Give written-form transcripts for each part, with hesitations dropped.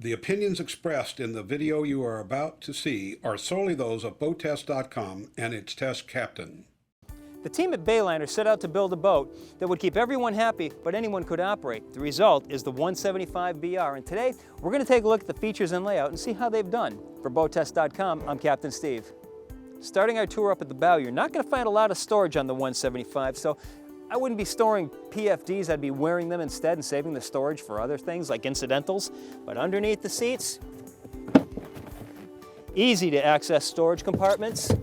The opinions expressed in the video you are about to see are solely those of BoatTEST.com and its test captain. The team at Bayliner set out to build a boat that would keep everyone happy, but anyone could operate. The result is the 175BR, and today we're going to take a look at the features and layout and see how they've done. For BoatTEST.com, I'm Captain Steve. Starting our tour up at the bow, you're not going to find a lot of storage on the 175, so I wouldn't be storing PFDs, I'd be wearing them instead and saving the storage for other things like incidentals. But underneath the seats, easy to access storage compartments.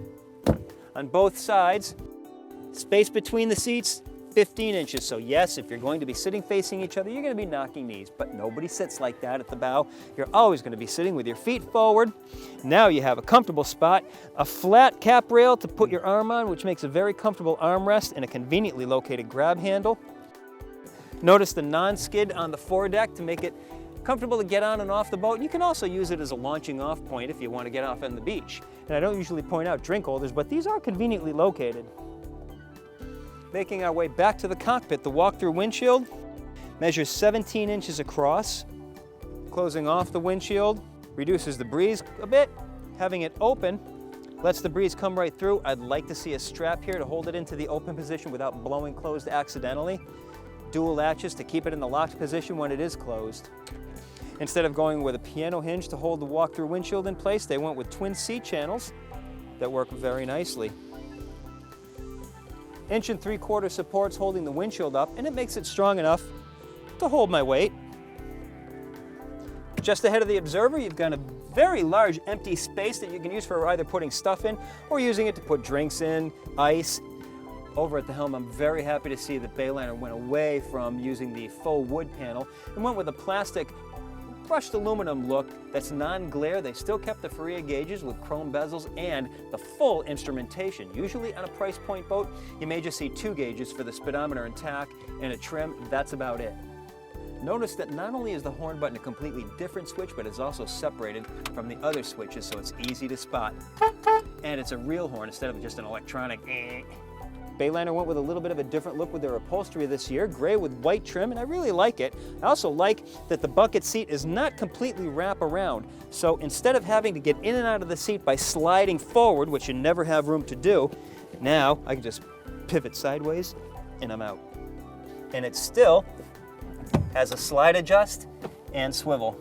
On both sides, space between the seats, 15 inches. So yes, if you're going to be sitting facing each other, you're going to be knocking knees, but nobody sits like that at the bow. You're always going to be sitting with your feet forward. Now you have a comfortable spot, a flat cap rail to put your arm on, which makes a very comfortable armrest, and a conveniently located grab handle. Notice the non-skid on the foredeck to make it comfortable to get on and off the boat. And you can also use it as a launching off point if you want to get off on the beach. And I don't usually point out drink holders, but these are conveniently located. Making our way back to the cockpit, the walk-through windshield measures 17 inches across. Closing off the windshield reduces the breeze a bit. Having it open lets the breeze come right through. I'd like to see a strap here to hold it into the open position without blowing closed accidentally. Dual latches to keep it in the locked position when it is closed. Instead of going with a piano hinge to hold the walk-through windshield in place, they went with twin seat channels that work very nicely. 1 3/4 supports holding the windshield up, and it makes it strong enough to hold my weight. Just ahead of the observer, you've got a very large empty space that you can use for either putting stuff in or using it to put drinks in, ice. Over at the helm, I'm very happy to see that Bayliner went away from using the faux wood panel and went with a plastic brushed aluminum look that's non-glare. They still kept the Faria gauges with chrome bezels and the full instrumentation. Usually on a price point boat, you may just see 2 gauges for the speedometer and tack and a trim. That's about it. Notice that not only is the horn button a completely different switch, but it's also separated from the other switches, so it's easy to spot. And it's a real horn instead of just an electronic Bayliner went with a little bit of a different look with their upholstery this year, gray with white trim, and I really like it. I also like that the bucket seat is not completely wrap around. So instead of having to get in and out of the seat by sliding forward, which you never have room to do, now I can just pivot sideways and I'm out. And it still has a slide adjust and swivel.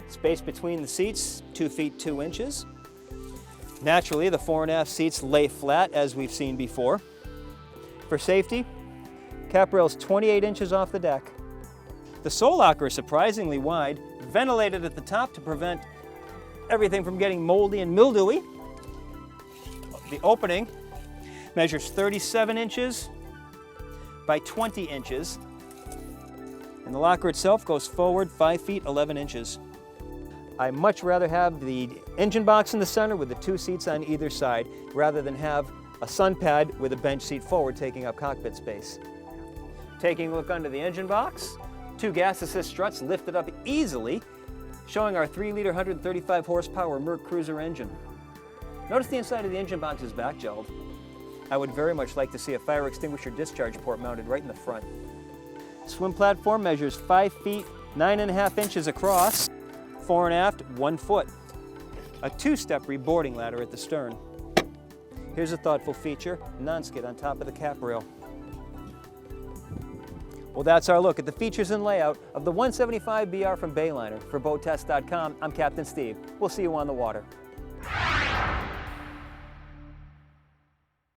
Space between the seats, 2 feet 2 inches. Naturally, the fore and aft seats lay flat, as we've seen before. For safety, cap rail's 28 inches off the deck. The sole locker is surprisingly wide, ventilated at the top to prevent everything from getting moldy and mildewy. The opening measures 37 inches by 20 inches, and the locker itself goes forward 5 feet 11 inches. I much rather have the engine box in the center with the 2 seats on either side rather than have a sun pad with a bench seat forward taking up cockpit space. Taking a look under the engine box, 2 gas assist struts lifted up easily, showing our 3-liter 135 horsepower Merc Cruiser engine. Notice the inside of the engine box is back gelled. I would very much like to see a fire extinguisher discharge port mounted right in the front. Swim platform measures 5 feet 9.5 inches across. Fore and aft, 1 foot. A 2-step reboarding ladder at the stern. Here's a thoughtful feature, non-skid on top of the cap rail. Well, that's our look at the features and layout of the 175BR from Bayliner. For BoatTEST.com, I'm Captain Steve. We'll see you on the water.